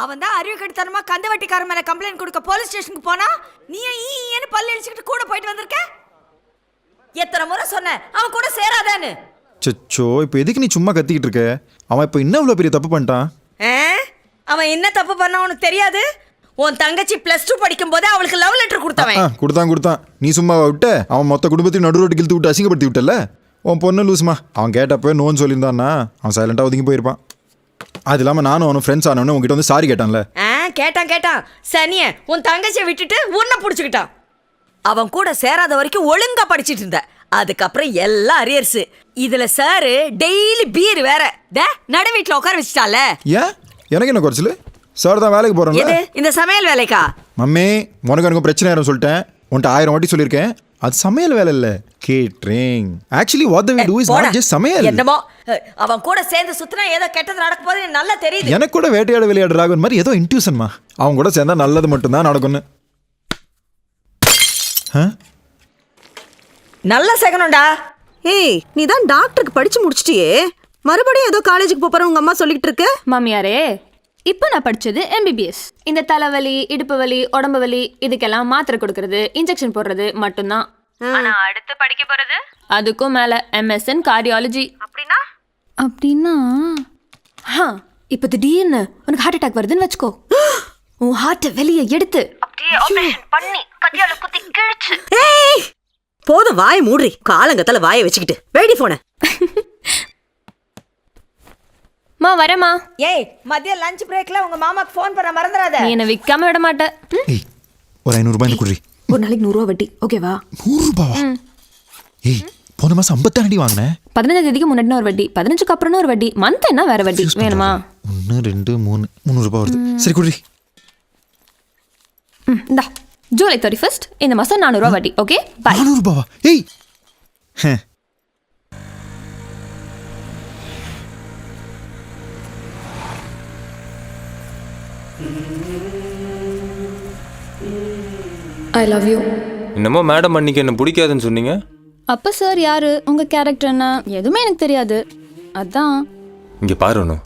அவன் தான் அறிவு கெடுத்தனமா கந்த வெட்டிக்காரன் மேல கம்ப்ளைண்ட் கொடுக்க போலீஸ் ஸ்டேஷனுக்கு போனா நீ ஏன்னு பல்லு அடிச்சுக்கிட்டு கூட போயிட்டு வந்திருக்க. எத்தனை முறை சொன்ன அவன் கூட சேராதான்னு. சச்சோ, இப்போ எதுக்கு நீ சும்மா கத்திக்கிட்டு இருக்க? அவன் இப்போ இன்னும் இவ்வளோ பெரிய தப்பு பண்ணிட்டான். அவன் என்ன தப்பு பண்ண உனக்கு தெரியாது? உன் தங்கச்சி +2 படிக்கும் போதே அவளுக்கு லவ் லெட்டர் கொடுத்தவன். கொடுத்தான். நீ சும்மா விட்ட, அவன் மொத்த குடும்பத்தையும் நடு ரோட்டு கிழித்து விட்டு அசிங்கப்படுத்தி விட்டல. உன் பொண்ணு லூஸ்மா. அவன் கேட்டப்போ நோன்னு சொல்லியிருந்தான்னா அவன் சைலண்டாக ஒதுங்கி போயிருப்பான். அது இல்லாமல் நானும் அவனும் ஃப்ரெண்ட்ஸ் ஆனவனு உங்ககிட்ட வந்து சாரி கேட்டான்ல. கேட்டான் சனிய உன் தங்கச்சியை விட்டுட்டு உன்னை பிடிச்சிக்கிட்டான். அவன் கூட சேராத வரைக்கும் ஒழுங்கா படிச்சிட்டு இருந்த. அதுக்கப்புறம் எல்லாம் அரியர்ஸ். இதுல சார் டெய்லி பீர் வேற நடு வீட்டுல உட்கார வச்சுட்டால. ஏன் எனக்கு என்ன குறைச்சல? சார் தான் வேலைக்கு போறேன். இந்த சமையல் வேலைக்கா? மம்மி, உனக்கு எனக்கு பிரச்சனை யாரும் சொல்லிட்டேன். உன்ட்ட 1000 வாட்டி சொல்லியிருக்கேன். அது சமையல் வேலை இல்ல, catering. Actually what we do is not just சமையல். என்னமோ அவன் கூட சேர்ந்து சுத்தினா ஏதோ கெட்டது நடக்க போகுது நல்லா தெரியுது. எனக்கு கூட வேட்டையாட விளையாடு ராகவன் மாதிரி ஏதோ இன்ட்யூஷன்மா. அவன் கூட சேர்ந்தா நல்லது மட்டும் தான் நடக்கும்னு. நல்ல செகண்டா. ஏய், நீ தான் டாக்டருக்கு படிச்சு முடிச்சிட்டியே, மறுபடியும் ஏதோ காலேஜுக்கு போற உங்க அம்மா சொல்லிட்டு இருக்கு. மாமியாரே, இப்போ நான் படிச்சது MBBS. இந்த தலைவலி, இடுப்பு வலி, உடம்பு வலி இதுக்கெல்லாம் மாத்திரை கொடுக்கறது, இன்ஜெக்ஷன் போடுறது மட்டும்தான். ஆனா அடுத்து படிக்க போறது அதுக்கும் மேல MSN கார்டியாலஜி. அப்படின்னா இப்போ திடீர்னு உனக்கு ஹார்ட் அட்டாக் வருதுன்னு வச்சுக்கோ. உன் ஹார்ட்டை வெளியே எடுத்து அப்படியே ஆபரேஷன் பண்ணி கத்தியால குத்தி கிழிச்சு. ஏய், போதும் வாயை மூடுறி. காலங்கத்தால வாயை வச்சுக்கிட்டு வேடி போன. மா வரமா. ஏய், மதிய லஞ்ச் பிரேக்ல உங்க மாமாக்கு ஃபோன் பண்ண மறந்துடாத. நீ என்ன விக்காம விட மாட்டே. ஏய், ஒரு 500 ரூபாய் குடுறி. ஒரு நாளைக்கு 100 ரூபாய் வட்டி, ஓகேவா? 100 ரூபாவா? ஏய், போன மாசம் 50 வாங்கினேன். 15 தேதிக்கு முன்னாடி ஒரு வட்டி, 15க்கு அப்புறம் ஒரு வட்டி, மந்த் என்ன வேற வட்டி வேணுமா? 1 2 3 300 ரூபாய் வருது. சரி குடுறி. இந்தா ஜூலை 31 இந்த மாசம் 400 ரூபாய் வட்டி, ஓகே பை. 400 ரூபாவா? ஏய், ஐ லவ் யூ. என்னமோ மேடம் அன்னைக்கு என்ன பிடிக்காதுன்னு சொன்னீங்க. அப்ப சார் யாரு, உங்க கேரக்டர் என்ன, எதுவுமே எனக்கு தெரியாது. அதான். இங்க பாருணும்,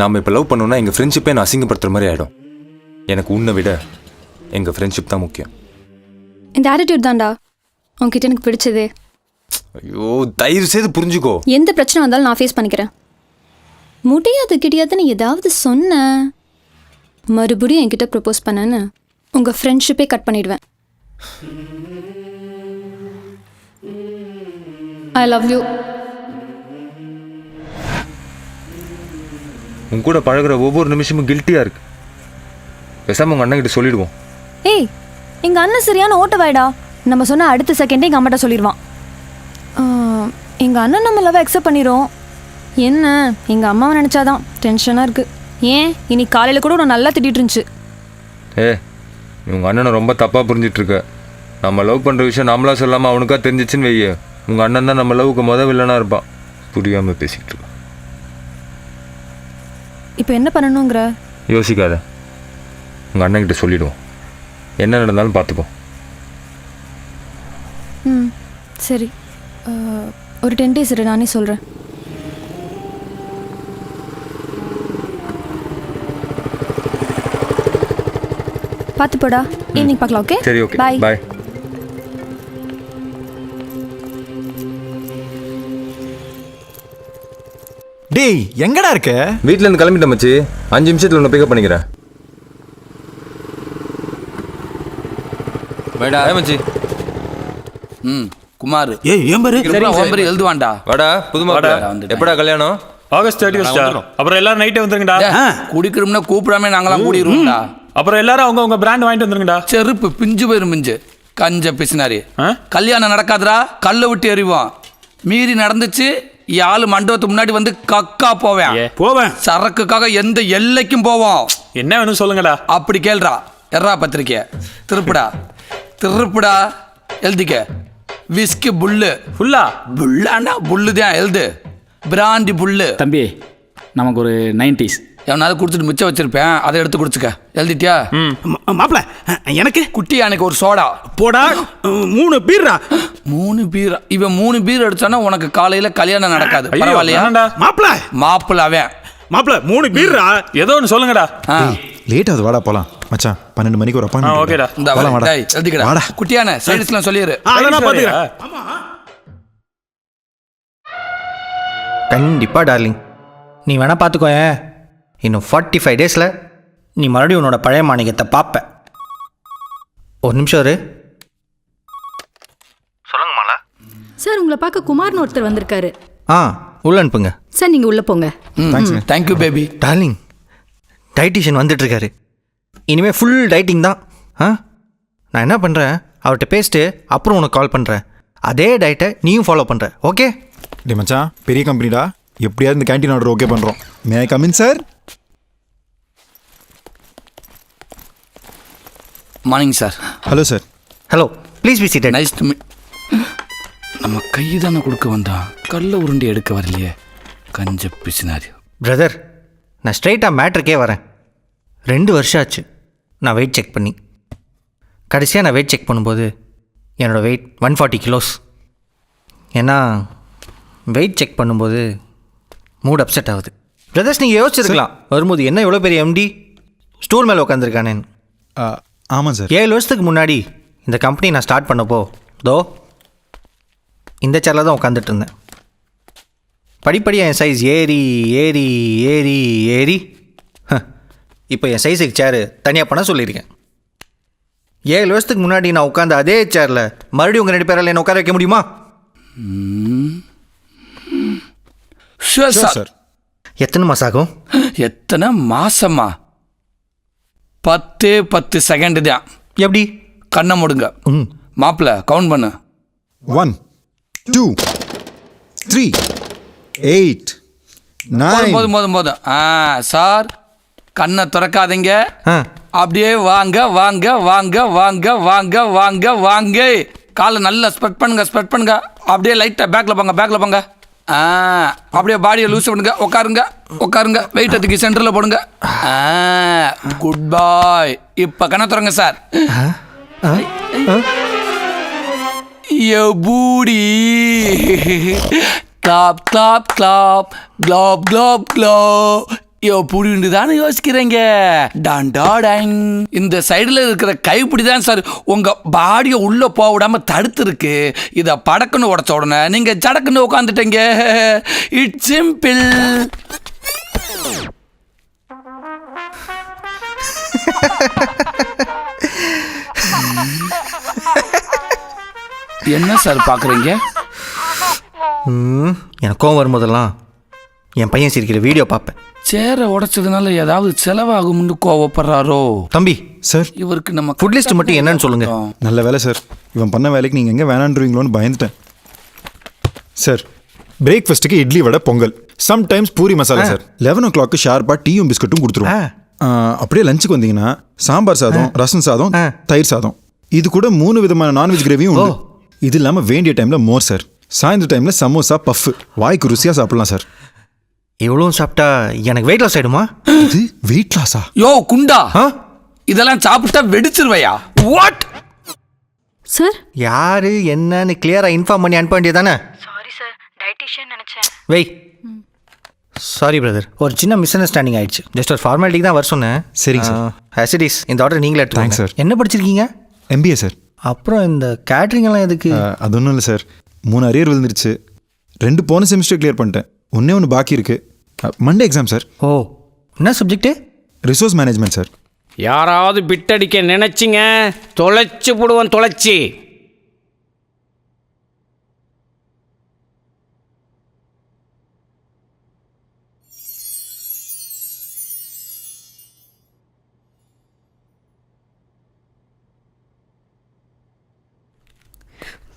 நாம இப்ப லவ் பண்ணோம்னா எங்க ஃப்ரெண்ட்ஷிப்பே நான் அசிங்கப்படுத்துற மாதிரி ஆயிடும். எனக்கு உன்னை விட எங்க ஃப்ரெண்ட்ஷிப் தான் முக்கியம். இந்த ஆட்டிடியூட் தான்டா உங்ககிட்ட எனக்கு பிடிச்சதே. ஐயோ, தயவு செய்து புரிஞ்சுக்கோ. எந்த பிரச்சனை வந்தாலும் நான் ஃபேஸ் பண்ணிக்கிறேன். முடியாது கிடையாதுன்னு ஏதாவது சொன்ன மறுபடியும் என்கிட்ட ப்ரப்போஸ் பண்ணேன்னு உங்க ஃப்ரெண்ட்ஷிப்பே கட் பண்ணிடுவேன். I love you. உன் கூட பழகுற ஒவ்வொரு நிமிஷமும் கில்ட்டியா இருக்கு. பேசாம உங்க அண்ணன் கிட்ட சொல்லிடுவோம். ஏய், எங்க அண்ணன் சரியான ஓட்டவாய்டா. நம்ம சொன்ன அடுத்த செகண்டே எங்க அம்மாட்ட சொல்லிடுவான். எங்க அண்ணன் நம்ம லவ் அக்செப்ட் பண்ணிடும். என்ன, எங்க அம்மாவை நினைச்சாதான் டென்ஷனா இருக்கு. ஏன், இன்னைக்கு காலையில கூட உன்னை நல்லா திட்டிட்டு இருந்துச்சு. உங்க அண்ணனை ரொம்ப தப்பா புரிஞ்சிட்டு இருக்க. நம்ம லவ் பண்ற விஷயம் நம்மளா சொல்லாம அவனுக்கா தெரிஞ்சிச்சுன்னு வைய, உங்க அண்ணன் தான் நம்ம லவ்வுக்கு வில்லனா இருப்பான். புரியாம பேசிக்கிட்டு இருக்க. இப்போ என்ன பண்ணணுங்கிற? யோசிக்காத, உங்க அண்ணன் கிட்ட சொல்லிடுவோம். என்ன நடந்தாலும் பார்த்துக்கோ. சரி, ஒரு 10 days இரு, நானே சொல்கிறேன். பார்த்து போடா. ஈவினிங் பார்க்கலாம், ஓகே? சரி, ஓகே, பாய் பாய். டேய், எங்கடா இருக்க? வீட்ல இருந்து கிளம்பிட்டேன் மச்சி. 5 நிமிஷத்துல உன்னை பிக்கப் பண்ணிக்கிறேன். வாடா மச்சி. குமார். ஏய், ஏம்பரு ஓம்பரி எழுதுவான்டா. வாடா புதுமாடா. எப்படா கல்யாணம்? ஆகஸ்ட் 31. அப்புறம் எல்லாரும் நைட்டே வந்துருங்கடா. குடிக்கிறோம்னா கூப்பிடாம நாங்களாம் கூடிடுவோம்டா. அப்புறம் எல்லாரும் அவங்க பிராண்ட் வாங்கிட்டு வந்துருங்கடா. செருப்பு பிஞ்சு போயிரும் மிஞ்சு. கஞ்ச பிசினாரி. கல்யாணம் நடக்காதுடா, கல்லை விட்டு எறிவோம். மீறி நடந்துச்சு, ஆளு மண்டபத்துக்கு முன்னாடி வந்து கக்கா போவேன். சரக்குக்காக எந்த எல்லைக்கும் போவோம். என்ன வேணும் சொல்லுங்கடா. அப்படி கேள்றா. எறா பத்திரிக்கை திருப்புடா எழுதிக்க. விஸ்கி புல்லு. புல்லானா புல்லுதான் எழுது. பிராண்டி புல்லு. தம்பி, நமக்கு ஒரு 90s எவனாவது குடிச்சிட்டு மிச்சம் வச்சிருப்பேன், அதை எடுத்து குடிச்சுக்க. எழுதிட்டியா? மாப்பிள, எனக்கு குட்டி எனக்கு ஒரு சோடா போடா. 3 பீரா. 3 பீரா? இவன் 3 பீர் அடிச்சானா உனக்கு காலையில கல்யாணம் நடக்காது. பரவாயில்லையா மாப்பிள? மாப்பிள அவன் மாப்பிள 3 பீர்ரா. ஏதோ ஒன்று சொல்லுங்கடா. லேட் ஆகுது, வாடா போலாம் மச்சான். 12 மணிக்கு ஒரு ஆ, ஓகேடா. அப்பாயின்மெண்ட். இந்த வாடா வாடா எழுதிக்கடா வாடா. குட்டியான சைடுஸ்லாம் சொல்லிடு. அதை நான் பாத்துக்கிறேன். கண்டிப்பாக டார்லிங், நீ வேணால் பார்த்துக்கோயேன். இன்னும் 45 டேஸில் நீ மறுபடியும் உன்னோட பழைய மாணிக்கத்தை பார்ப்ப. ஒரு நிமிஷம் இரு. சொல்லுங்க மாலா. சார் உங்களை பார்க்க குமார்னு ஒருத்தர் வந்திருக்காரு. ஆ, உள்ள அனுப்புங்க. சார் நீங்கள் உள்ளே போங்க. Thank you baby. டார்லிங், டைட்டிஷியன் வந்துட்டுருக்காரு. இனிமேல் ஃபுல் டைட்டிங் தான். ஆ, நான் என்ன பண்ணுறேன், அவர்கிட்ட பேசிட்டு அப்புறம் உனக்கு கால் பண்ணுறேன். அதே டயட்டை நீயும் ஃபாலோ பண்ணுற, ஓகே? டே மச்சான், பெரிய கம்பெனிடா, எப்படியாவது இந்த கேண்டீன் ஆர்டர் ஓகே பண்ணுறோம். May I come in sir? Morning sir. Hello sir. Hello, please be seated. Nice to meet. நம்ம கை தானே கொடுக்க வந்தான், கல்ல உருண்டி எடுக்க வரலையே, கஞ்ச பிசினாரி. பிரதர், நான் ஸ்ட்ரைட்டாக மேட்ருக்கே வரேன். 2 வருஷம் ஆச்சு நான் வெயிட் செக் பண்ணி. கடைசியாக நான் வெயிட் செக் பண்ணும்போது என்னோடய வெயிட் 140 கிலோஸ். ஏன்னா வெயிட் செக் பண்ணும்போது மூட் அப்செட் ஆகுது. பிரதர்ஸ், நீங்கள் யோசிச்சிருக்கலாம் வரும்போது என்ன எவ்வளோ பெரிய எம்டி ஸ்டூல் மேலே உட்காந்துருக்கானேன்னு. ஆமாம் சார். 7 வருஷத்துக்கு முன்னாடி இந்த கம்பெனி நான் ஸ்டார்ட் பண்ணப்போ இந்த சேரில் தான் உட்காந்துட்டு இருந்தேன். படிப்படியாக என் சைஸ் ஏறி ஏறி ஏறி ஏறி இப்போ என் சைஸுக்கு சேரு தனியாக பண்ண சொல்லியிருக்கேன். 7 வருஷத்துக்கு முன்னாடி நான் உட்காந்த அதே சேரில் மறுபடியும் உங்கள் 2 பேரால் என்னை உட்கார வைக்க முடியுமா? Sure sir. எத்தனை மாதம் ஆகும்? எத்தனை மாசமா? 10 செகண்ட் தான். எப்படி? கண்ணை மூடுங்க. மாப்பிள்ள கவுண்ட் பண்ணு. 1 2 3 8 9. போதும். சார், கண்ணை திறக்காதீங்க. ஆ, அப்படியே வாங்க வாங்க வாங்க வாங்க வாங்க வாங்க வாங்க. காலை நல்லா ஸ்ப்ரெட் பண்ணுங்க. அப்படியே லைட்டாக பேக்கில் போங்க. அப்படியே பாடியை லூஸ் பண்ணுங்க. உட்காருங்க. வெயிட் அதுக்கு சென்டரில் போடுங்க. Good boy. இப்போ கண்ணை திறங்க சார். பூடி clap clap clap clap clap clap. புடிண்டு தானே யோசிக்கிறீங்க. டாண்டாடாங். இந்த சைடில் இருக்கிற கைப்பிடி தான் சார் உங்கள் பாடியை உள்ளே போக விடாமல் தடுத்து இருக்கு. இதை படக்குன்னு உடச்ச உடனே நீங்கள் சடக்குன்னு உட்காந்துட்டீங்க. It's simple. என்ன சார் பார்க்குறீங்க? எனக்கும் வரும்போதெல்லாம் என் பையன் சிரிக்கிற வீடியோ பார்ப்பேன். சேரை உடைச்சதுனால ஏதாவது செலவாகும்னு கோவப்படுறாரோ? தம்பி சார், இவருக்கு நம்ம ஃபுட் லிஸ்ட் மட்டும் என்னன்னு சொல்லுங்க. நல்ல வேலை சார். இவன் பண்ண வேலைக்கு நீங்கள் எங்கே வேணான்றீங்களோன்னு பயந்துட்டேன் சார். பிரேக்ஃபாஸ்ட்டுக்கு idli vada pongal, sometimes puri masala sir. 11 o'clock ஷார்ப்பாக டீயும் பிஸ்கட்டும் கொடுத்துருவோம். அப்படியே லஞ்சுக்கு வந்தீங்கன்னா சாம்பார் சாதம், ரசம் சாதம், தயிர் சாதம். இது கூட 3 விதமான நான்வெஜ் கிரேவியும் உண்டு. இது இல்லாமல் வேண்டிய டைமில் மோர் சார். சாயந்தர டைமில் சமோசா, பஃப். வாய்க்கு ருசியாக சாப்பிடலாம் சார். எவ்வளோ சாப்பிட்டா எனக்கு வெயிட் லாஸ் ஆகிடுமா? இது வெயிட் லாஸா? யோ குண்டா, இதெல்லாம் சாப்பிட்டா வெடிச்சிருவையா? வாட் சார், யாரு என்னன்னு கிளியராக இன்ஃபார்ம் பண்ணி அனுப்ப வேண்டியதானே? சாரி சார், டயட்டிஷியன் நினைச்சேன். வெய், சாரி பிரதர், ஒரு சின்ன மிஸ் அண்டர்ஸ்டாண்டிங் ஆயிடுச்சு. ஜஸ்ட் ஒரு ஃபார்மாலிட்டிக்கு தான் வர சொன்னேன். சரிங்க சார். ஆசிடிஸ் இந்த ஆர்டர் நீங்களே எடுத்துக்கோங்க சார். என்ன படிச்சிருக்கீங்க? MBA sir. அப்புறம் இந்த கேட்ரிங் எல்லாம் எதுக்கு? அது ஒன்றும் இல்லை சார். 3 அரியர் விழுந்துருச்சு. 2 போன செமிஸ்டர் கிளியர் பண்ணிட்டேன். ஒன்று பாக்கி இருக்கு. Monday exam sir. ஓ, என்ன சப்ஜெக்ட்டு? Resource management sir. யாராவது பிட்டடிக்க நினைச்சிங்க, தொலைச்சு போடுவோம். தொலைச்சி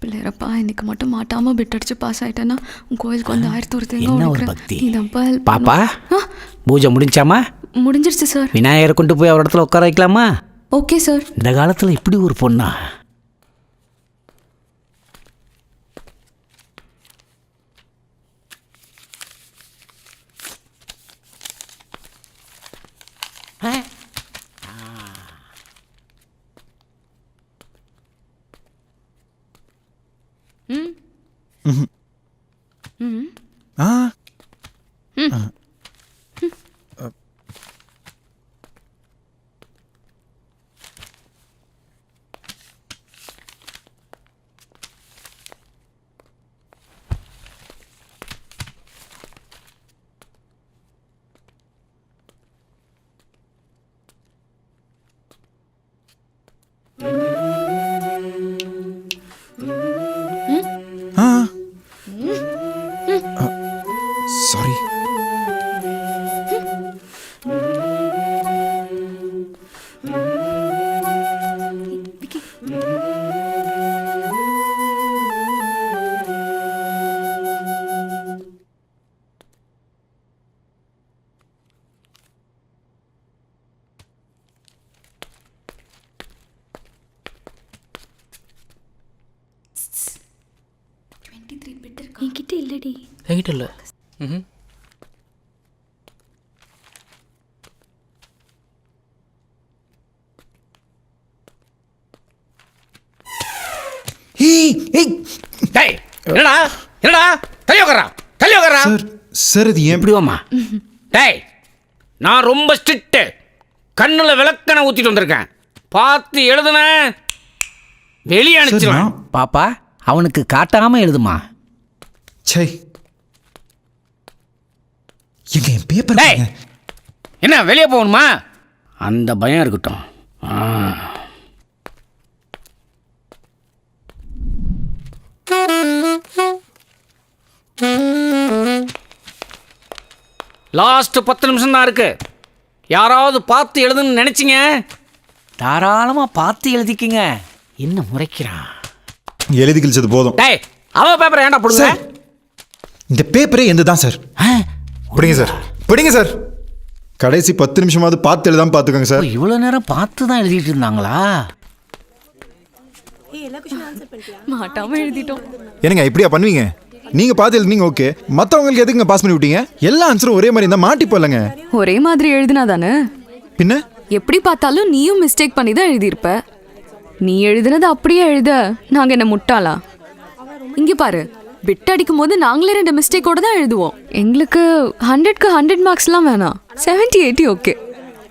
பிள்ளையரப்பா, இன்னைக்கு மட்டும் மாட்டாம பிட் அடிச்சு பாஸ் ஆயிட்டேன்னா உன் கோயிலுக்கு வந்து 1000 என்ன ஒரு பக்தி. பாப்பா, பூஜை முடிஞ்சாமா? முடிஞ்சிருச்சு சார். விநாயகரை கொண்டு போய் அவர் இடத்துல உட்கார வைக்கலாமா? Okay sir. இந்த காலத்துல இப்படி ஒரு பொண்ணா? என்கிட்ட இல்லடி. என்கிட்ட இல்லை. டேய் என்னடா என்னடா தள்ளி உட்கார்றா தள்ளி உட்கார்றா. சார் சார் இது ஏன் எப்படி வாமா? டேய் நான் ரொம்ப ஸ்ட்ரிக்ட். கண்ணில் விளக்கணை ஊற்றிட்டு வந்திருக்கேன். பார்த்து எழுதுன வெளியே அனுப்பிச்சிருவேன். பாப்பா அவனுக்கு காட்டாம எழுதுமா. சை எங்க என் பேப்பர் டேய் என்ன வெளியே போகணுமா? அந்த பயம் இருக்கட்டும். லாஸ்ட் 10 நிமிஷம் தான் இருக்கு. யாராவது பார்த்து எழுதுன்னு நினைச்சிங்க தாராளமா பார்த்து எழுதிக்கிங்க. என்ன முறைக்கிறான்? எழுதி கிழிச்சது போதும். டேய் அவ பேப்பரை ஏன்டா போடுங்க? இந்த பேப்பரே எந்த தான் சார். பிடிங்க சார் பிடிங்க சார். கடைசி 10 நிமிஷமாவது பார்த்து எழுதாம பார்த்துக்கோங்க சார். இவ்வளவு நேரம் பார்த்து தான் எழுதிட்டு இருந்தாங்களா? மாட்டாம எழுதிட்டோம். என்னங்க இப்படியா பண்ணுவீங்க? நீங்க பார்த்து எழுதுனீங்க ஓகே, மற்றவங்களுக்கு எதுக்குங்க பாஸ் பண்ணி விட்டீங்க? எல்லா ஆன்சரும் ஒரே மாதிரி இருந்தால் மாட்டி போலங்க. ஒரே மாதிரி எழுதினா தானே? பின்ன எப்படி பார்த்தாலும் நீயும் மிஸ்டேக் பண்ணி தான் எழுதியிருப்ப. நீ எழுதுனது அப்படியே எழுத நாங்க என்ன முட்டாளா? இங்க பாரு, பிட் அடிக்கும் போது நாங்களே 2 மிஸ்டேக்கோட தான் எழுதுவோம். எங்களுக்கு 100க்கு 100 மார்க்ஸ்லாம் வேணாம், 70-80 ஓகே.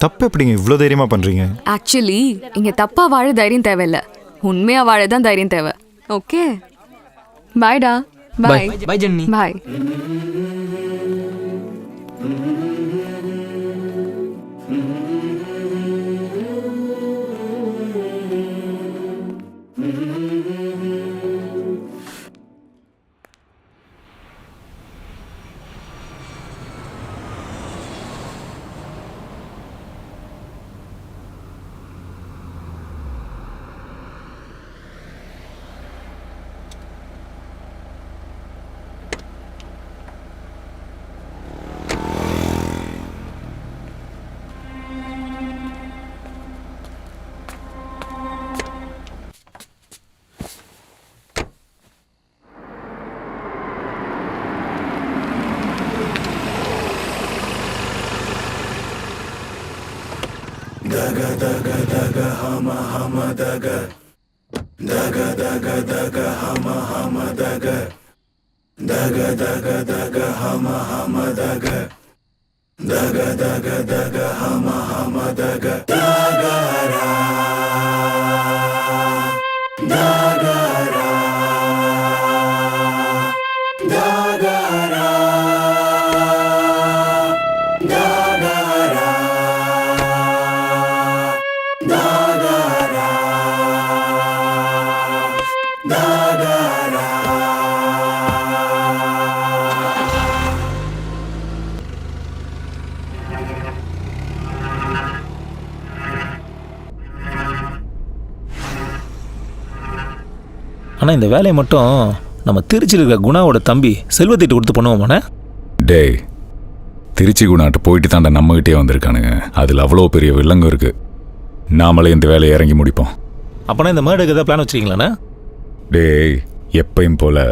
தப்பு எப்படிங்க இவ்வளோ தைரியமா பண்றீங்க? ஆக்சுவலி இங்க தப்பா வாழ தைரியம் தேவையில்ல, உண்மையா வாழ தான் தைரியம் தேவை. ஓகே பாய்டா. Bye bye Jenny. பாய். ஆனால் இந்த வேலையை மட்டும் நம்ம திருச்சியில் இருக்கிற குணாவோட தம்பி செல்வத்திட்டு கொடுத்து பண்ணுவோமாண்ணே? டேய் திருச்சி குணாட்டு போயிட்டு தாண்டா நம்மகிட்டே வந்திருக்கானுங்க. அதில் அவ்வளோ பெரிய வில்லங்கம் இருக்குது. நாமளே இந்த வேலையை இறங்கி முடிப்போம். அப்போனா இந்த மர்டருக்கு ஏதாவது பிளான் வச்சுருக்கீங்களாண்ணே? டேய் எப்பயும் போல்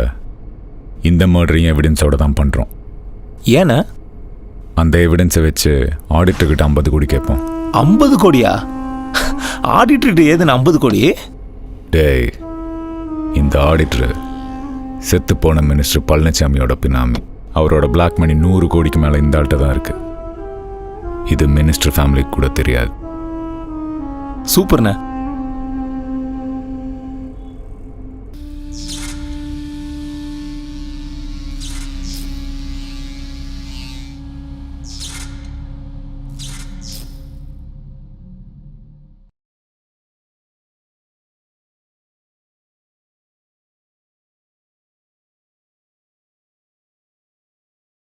இந்த மர்டரையும் எவிடன்ஸோட தான் பண்ணுறோம். ஏண்ணே? அந்த எவிடன்ஸை வச்சு ஆடிட்டர்கிட்ட 50 கோடி கேட்போம். 50 கோடியா? ஆடிட்டர்கிட்ட ஏதுன்னு 50 கோடி? டேய் இந்த ஆடிட்டர் செத்து போன மினிஸ்டர் பழனிசாமியோட பினாமி. அவரோட பிளாக் மணி 100 கோடிக்கு மேலே இந்த ஆள்கிட்ட தான் இருக்கு. இது மினிஸ்டர் ஃபேமிலிக்கு கூட தெரியாது. சூப்பர்ண்ணே.